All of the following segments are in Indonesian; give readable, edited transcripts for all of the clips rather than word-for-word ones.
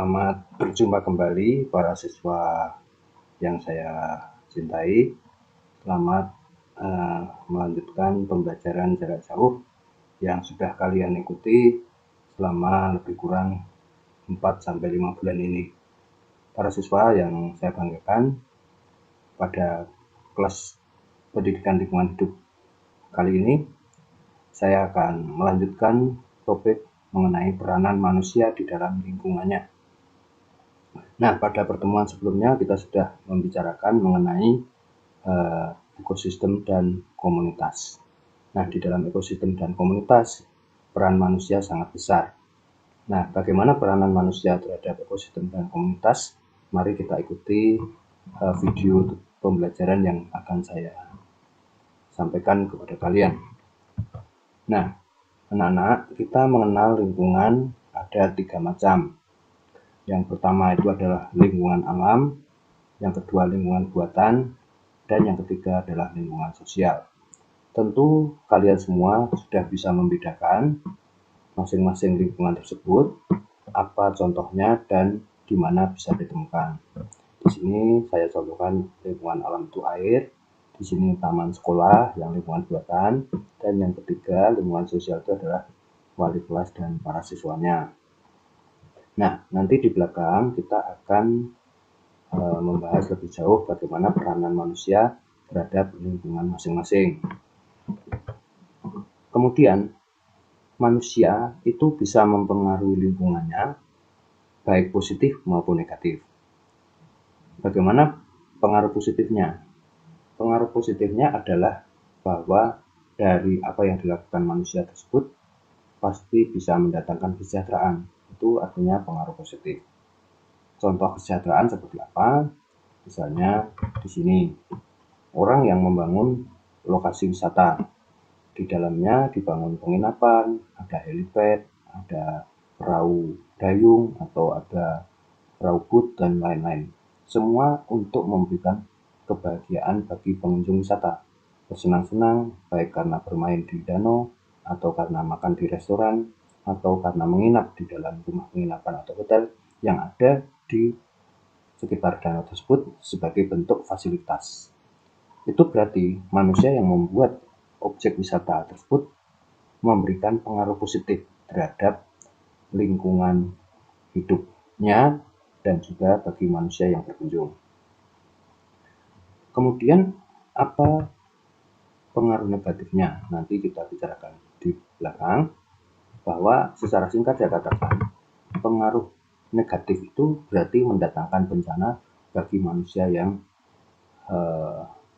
Selamat berjumpa kembali para siswa yang saya cintai. Selamat melanjutkan pembelajaran jarak jauh yang sudah kalian ikuti selama lebih kurang 4-5 bulan ini. Para siswa yang saya banggakan, pada kelas pendidikan lingkungan hidup kali ini saya akan melanjutkan topik mengenai peranan manusia di dalam lingkungannya. Nah, pada pertemuan sebelumnya kita sudah membicarakan mengenai ekosistem dan komunitas. Nah, di dalam ekosistem dan komunitas, peran manusia sangat besar. Nah, bagaimana peranan manusia terhadap ekosistem dan komunitas? Mari kita ikuti video pembelajaran yang akan saya sampaikan kepada kalian. Nah, anak-anak, kita mengenal lingkungan ada 3 macam. Yang pertama itu adalah lingkungan alam, yang kedua lingkungan buatan, dan yang ketiga adalah lingkungan sosial. Tentu kalian semua sudah bisa membedakan masing-masing lingkungan tersebut, apa contohnya dan di mana bisa ditemukan. Di sini saya contohkan lingkungan alam itu air, di sini taman sekolah yang lingkungan buatan, dan yang ketiga lingkungan sosial itu adalah wali kelas dan para siswanya. Nah, nanti di belakang kita akan membahas lebih jauh bagaimana peranan manusia terhadap lingkungan masing-masing. Kemudian, manusia itu bisa mempengaruhi lingkungannya, baik positif maupun negatif. Bagaimana pengaruh positifnya? Pengaruh positifnya adalah bahwa dari apa yang dilakukan manusia tersebut pasti bisa mendatangkan kesejahteraan. Itu artinya pengaruh positif. Contoh kesejahteraan seperti apa? Misalnya di sini orang yang membangun lokasi wisata, di dalamnya dibangun penginapan, ada helipad, ada perahu dayung atau ada perahu boat dan lain-lain. Semua untuk memberikan kebahagiaan bagi pengunjung wisata, bersenang-senang baik karena bermain di danau atau karena makan di restoran atau karena menginap di dalam rumah penginapan atau hotel yang ada di sekitar danau tersebut sebagai bentuk fasilitas. Itu berarti manusia yang membuat objek wisata tersebut memberikan pengaruh positif terhadap lingkungan hidupnya dan juga bagi manusia yang berkunjung. Kemudian apa pengaruh negatifnya? Nanti kita bicarakan di belakang, bahwa secara singkat saya katakan pengaruh negatif itu berarti mendatangkan bencana bagi manusia yang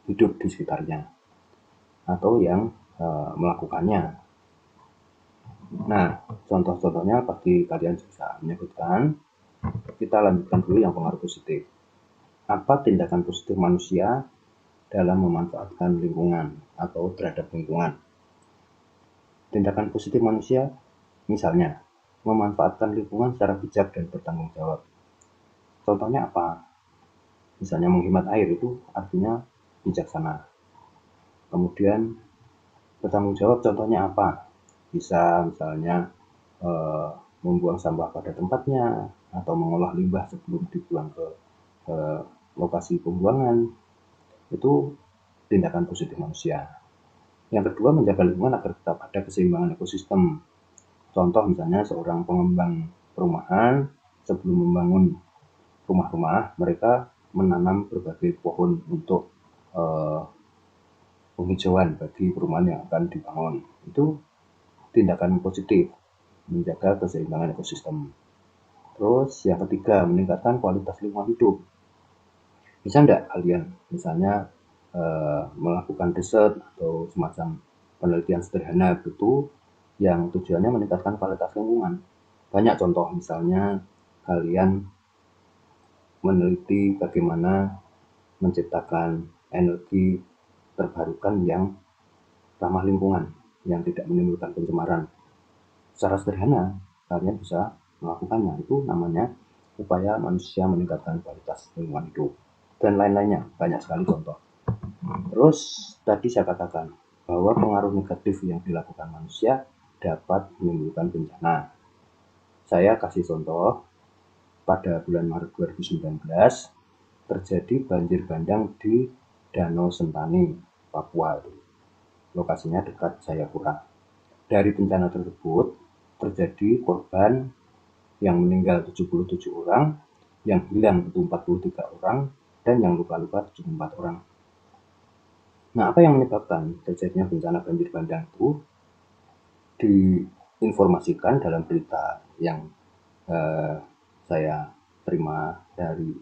hidup di sekitarnya atau yang melakukannya. Nah, contoh-contohnya pasti kalian bisa menyebutkan. Kita lanjutkan dulu yang pengaruh positif. Apa tindakan positif manusia dalam memanfaatkan lingkungan atau terhadap lingkungan? Tindakan positif manusia misalnya memanfaatkan lingkungan secara bijak dan bertanggung jawab. Contohnya apa? Misalnya menghemat air, itu artinya bijaksana. Kemudian bertanggung jawab contohnya apa? Bisa misalnya membuang sampah pada tempatnya atau mengolah limbah sebelum dibuang ke lokasi pembuangan. Itu tindakan positif manusia. Yang kedua, menjaga lingkungan agar tetap ada keseimbangan ekosistem. Contoh misalnya seorang pengembang perumahan sebelum membangun rumah-rumah, mereka menanam berbagai pohon untuk penghijauan bagi perumahan yang akan dibangun. Itu tindakan positif, menjaga keseimbangan ekosistem. Terus yang ketiga, meningkatkan kualitas lingkungan hidup. Bisa enggak kalian misalnya melakukan riset atau semacam penelitian sederhana itu yang tujuannya meningkatkan kualitas lingkungan? Banyak contoh, misalnya kalian meneliti bagaimana menciptakan energi terbarukan yang ramah lingkungan, yang tidak menimbulkan pencemaran. Secara sederhana kalian bisa melakukannya. Itu namanya upaya manusia meningkatkan kualitas lingkungan hidup dan lain-lainnya, banyak sekali contoh. Terus tadi saya katakan bahwa pengaruh negatif yang dilakukan manusia dapat menimbulkan bencana. Saya kasih contoh pada bulan Maret 2019 terjadi banjir bandang di Danau Sentani, Papua. Lokasinya dekat Jayapura. Dari bencana tersebut terjadi korban yang meninggal 77 orang, yang hilang itu 43 orang, dan yang luka-luka 74 orang. Nah, apa yang menyebabkan terjadinya bencana banjir bandang itu diinformasikan dalam berita yang saya terima dari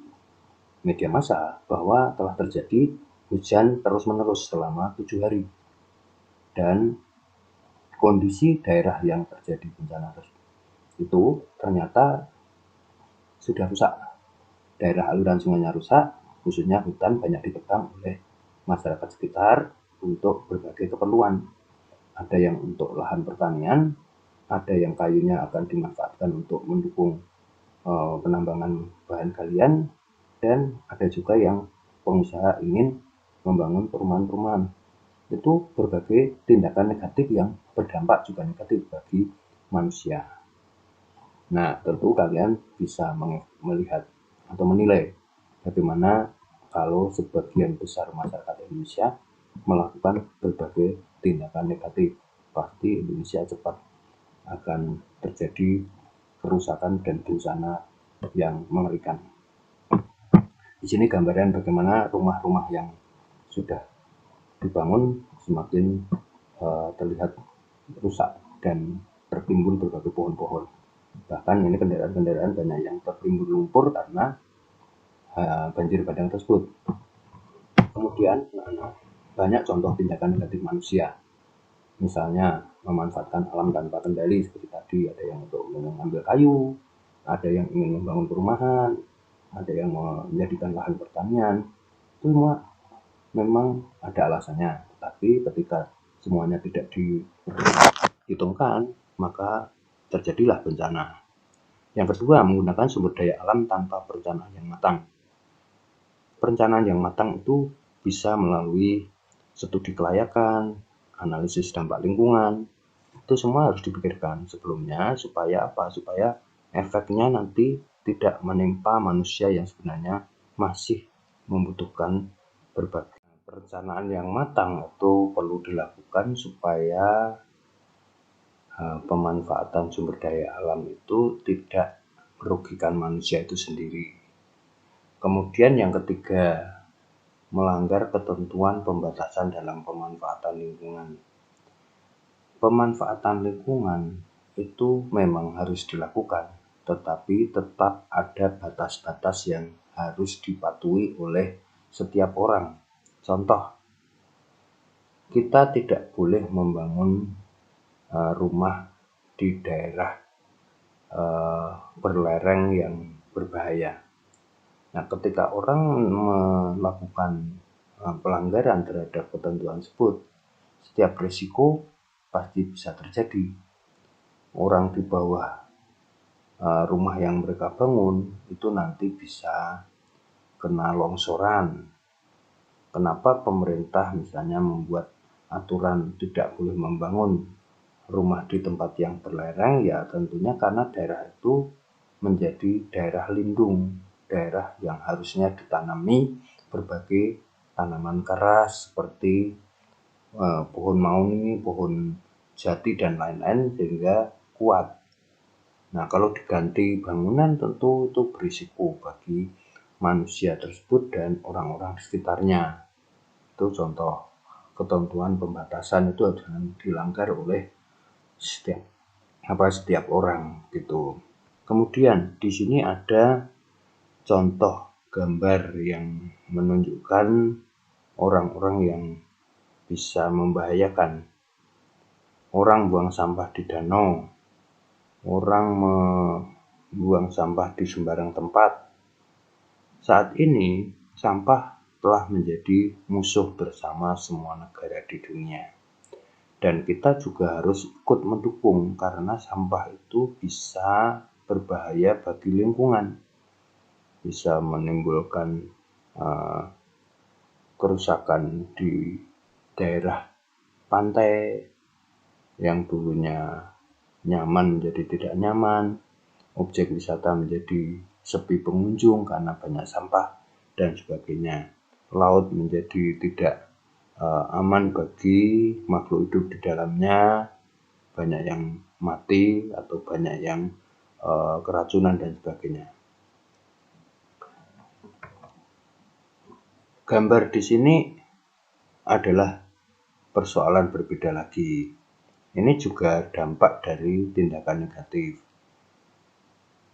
media massa bahwa telah terjadi hujan terus-menerus selama 7 hari. Dan kondisi daerah yang terjadi bencana itu ternyata sudah rusak. Daerah aliran sungainya rusak, khususnya hutan banyak dikekang oleh masyarakat sekitar untuk berbagai keperluan. Ada yang untuk lahan pertanian, ada yang kayunya akan dimanfaatkan untuk mendukung penambangan bahan galian, dan ada juga yang pengusaha ingin membangun perumahan-perumahan. Itu berbagai tindakan negatif yang berdampak juga negatif bagi manusia. Nah, tentu kalian bisa melihat atau menilai bagaimana kalau sebagian besar masyarakat Indonesia melakukan berbagai tindakan negatif. Pasti Indonesia cepat akan terjadi kerusakan dan bencana yang mengerikan. Di sini gambaran bagaimana rumah-rumah yang sudah dibangun semakin terlihat rusak dan tertimbun berbagai pohon-pohon. Bahkan ini kendaraan-kendaraan banyak yang tertimbun lumpur karena banjir bandang tersebut. Kemudian banyak contoh tindakan negatif manusia. Misalnya memanfaatkan alam tanpa kendali seperti tadi, ada yang untuk mengambil kayu, ada yang ingin membangun perumahan, ada yang menjadikan lahan pertanian. Itu semua memang ada alasannya, tapi ketika semuanya tidak dihitungkan, maka terjadilah bencana. Yang kedua, menggunakan sumber daya alam tanpa perencanaan yang matang. Perencanaan yang matang itu bisa melalui studi kelayakan, analisis dampak lingkungan. Itu semua harus dipikirkan sebelumnya supaya apa? Supaya efeknya nanti tidak menimpa manusia yang sebenarnya masih membutuhkan berbagai perencanaan yang matang. Itu perlu dilakukan supaya pemanfaatan sumber daya alam itu tidak merugikan manusia itu sendiri. Kemudian yang ketiga, melanggar ketentuan pembatasan dalam pemanfaatan lingkungan. Pemanfaatan lingkungan itu memang harus dilakukan, tetapi tetap ada batas-batas yang harus dipatuhi oleh setiap orang. Contoh, kita tidak boleh membangun rumah di daerah berlereng yang berbahaya. Nah, ketika orang melakukan pelanggaran terhadap ketentuan tersebut, setiap risiko pasti bisa terjadi. Orang di bawah rumah yang mereka bangun itu nanti bisa kena longsoran. Kenapa pemerintah misalnya membuat aturan tidak boleh membangun rumah di tempat yang berlereng? Ya tentunya karena daerah itu menjadi daerah lindung, daerah yang harusnya ditanami berbagai tanaman keras seperti pohon mauni, pohon jati, dan lain-lain sehingga kuat. Nah, kalau diganti bangunan tentu itu berisiko bagi manusia tersebut dan orang-orang di sekitarnya. Itu contoh ketentuan pembatasan itu jangan dilanggar oleh setiap orang gitu. Kemudian di sini ada contoh gambar yang menunjukkan orang-orang yang bisa membahayakan. Orang buang sampah di danau, orang membuang sampah di sembarang tempat. Saat ini sampah telah menjadi musuh bersama semua negara di dunia. Dan kita juga harus ikut mendukung karena sampah itu bisa berbahaya bagi lingkungan. Bisa menimbulkan kerusakan di daerah pantai yang dulunya nyaman menjadi tidak nyaman, objek wisata menjadi sepi pengunjung karena banyak sampah dan sebagainya. Laut menjadi tidak aman bagi makhluk hidup di dalamnya, banyak yang mati atau banyak yang keracunan dan sebagainya. Gambar di sini adalah persoalan berbeda lagi. Ini juga dampak dari tindakan negatif.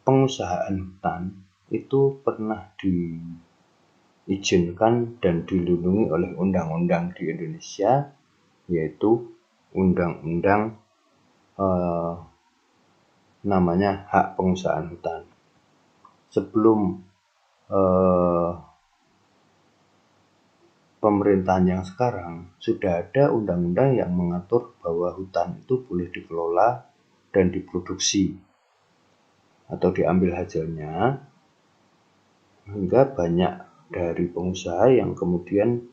Pengusahaan hutan itu pernah diizinkan dan dilindungi oleh undang-undang di Indonesia, yaitu Undang-Undang namanya Hak Pengusahaan Hutan. Sebelum pemerintahan yang sekarang, sudah ada undang-undang yang mengatur bahwa hutan itu boleh dikelola dan diproduksi atau diambil hasilnya, hingga banyak dari pengusaha yang kemudian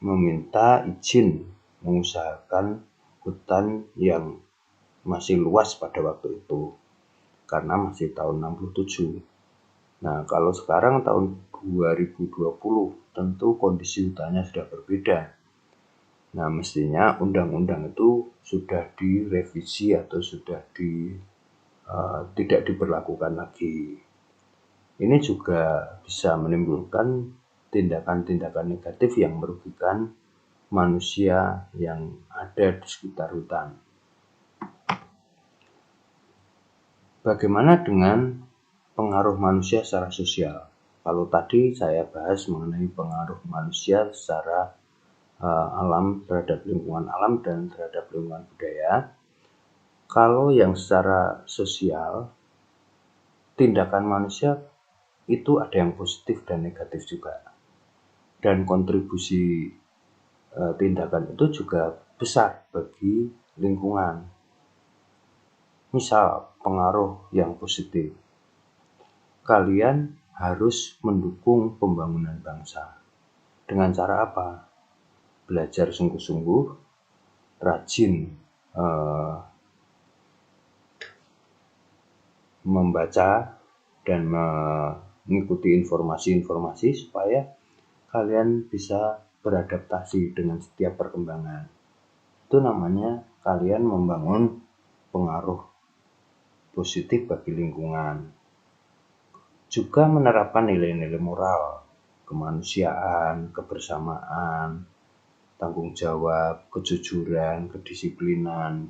meminta izin mengusahakan hutan yang masih luas pada waktu itu, karena masih tahun 67. Nah, kalau sekarang tahun 2020, tentu kondisi hutannya sudah berbeda. Nah, mestinya undang-undang itu sudah direvisi atau sudah tidak diberlakukan lagi. Ini juga bisa menimbulkan tindakan-tindakan negatif yang merugikan manusia yang ada di sekitar hutan. Bagaimana dengan pengaruh manusia secara sosial? Kalau tadi saya bahas mengenai pengaruh manusia secara alam terhadap lingkungan alam dan terhadap lingkungan budaya. Kalau yang secara sosial, tindakan manusia itu ada yang positif dan negatif juga. Dan kontribusi tindakan itu juga besar bagi lingkungan. Misal, pengaruh yang positif. Kalian harus mendukung pembangunan bangsa. Dengan cara apa? Belajar sungguh-sungguh, rajin membaca dan mengikuti informasi-informasi supaya kalian bisa beradaptasi dengan setiap perkembangan. Itu namanya kalian membangun pengaruh positif bagi lingkungan. Juga menerapkan nilai-nilai moral, kemanusiaan, kebersamaan, tanggung jawab, kejujuran, kedisiplinan,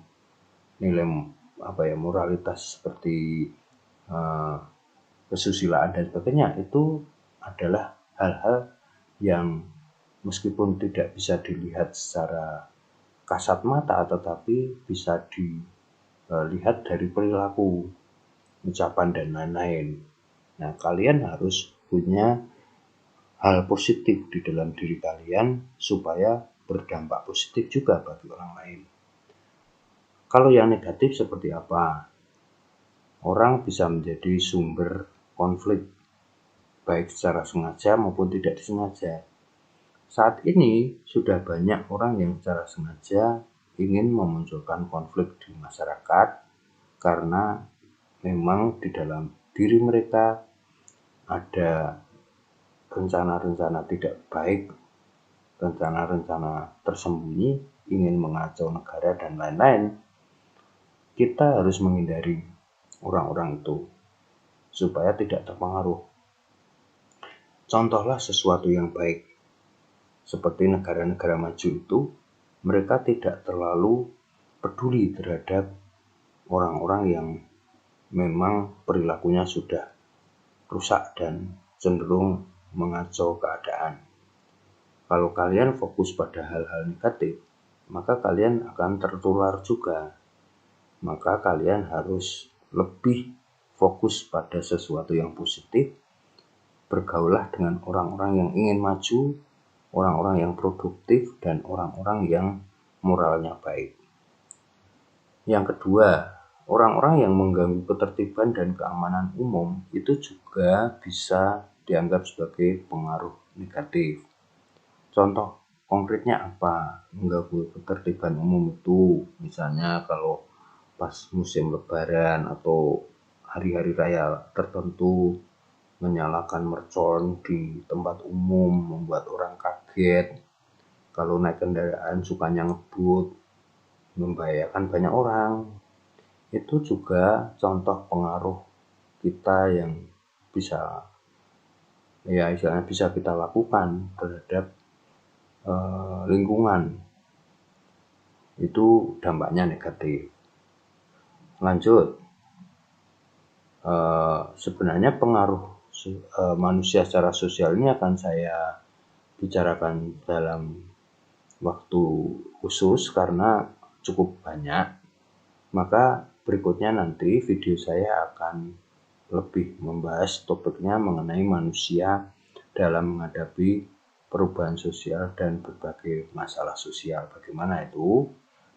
nilai moralitas seperti kesusilaan dan sebagainya. Itu adalah hal-hal yang meskipun tidak bisa dilihat secara kasat mata, tetapi bisa dilihat dari perilaku, ucapan dan lain-lain. Nah, kalian harus punya hal positif di dalam diri kalian supaya berdampak positif juga bagi orang lain. Kalau yang negatif seperti apa? Orang bisa menjadi sumber konflik, baik secara sengaja maupun tidak disengaja. Saat ini sudah banyak orang yang secara sengaja ingin memunculkan konflik di masyarakat karena memang di dalam diri mereka ada rencana-rencana tidak baik, rencana-rencana tersembunyi, ingin mengacau negara dan lain-lain. Kita harus menghindari orang-orang itu supaya tidak terpengaruh. Contohlah sesuatu yang baik. Seperti negara-negara maju itu, mereka tidak terlalu peduli terhadap orang-orang yang memang perilakunya sudah rusak dan cenderung mengacau keadaan. Kalau kalian fokus pada hal-hal negatif, maka kalian akan tertular juga. Maka kalian harus lebih fokus pada sesuatu yang positif, bergaulah dengan orang-orang yang ingin maju, orang-orang yang produktif, dan orang-orang yang moralnya baik. Yang kedua, orang-orang yang mengganggu ketertiban dan keamanan umum itu juga bisa dianggap sebagai pengaruh negatif. Contoh konkretnya apa? Mengganggu ketertiban umum itu misalnya kalau pas musim lebaran atau hari-hari raya tertentu, menyalakan mercon di tempat umum, membuat orang kaget. Kalau naik kendaraan sukanya ngebut, membahayakan banyak orang. Itu juga contoh pengaruh kita yang bisa istilahnya bisa kita lakukan terhadap lingkungan. Itu dampaknya negatif. Lanjut, sebenarnya pengaruh manusia secara sosial ini akan saya bicarakan dalam waktu khusus karena cukup banyak. Maka berikutnya nanti video saya akan lebih membahas topiknya mengenai manusia dalam menghadapi perubahan sosial dan berbagai masalah sosial. Bagaimana itu?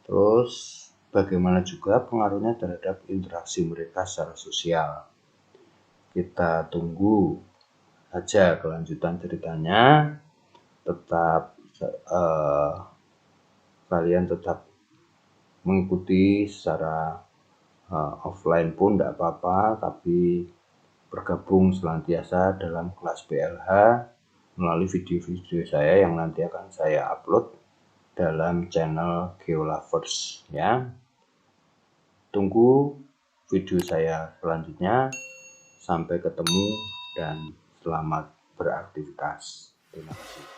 Terus bagaimana juga pengaruhnya terhadap interaksi mereka secara sosial. Kita tunggu aja kelanjutan ceritanya. Tetap kalian tetap mengikuti secara offline pun tidak apa-apa, tapi bergabung senantiasa dalam kelas PLH melalui video-video saya yang nanti akan saya upload dalam channel Geolovers ya. Tunggu video saya selanjutnya. Sampai ketemu dan selamat beraktivitas. Terima kasih.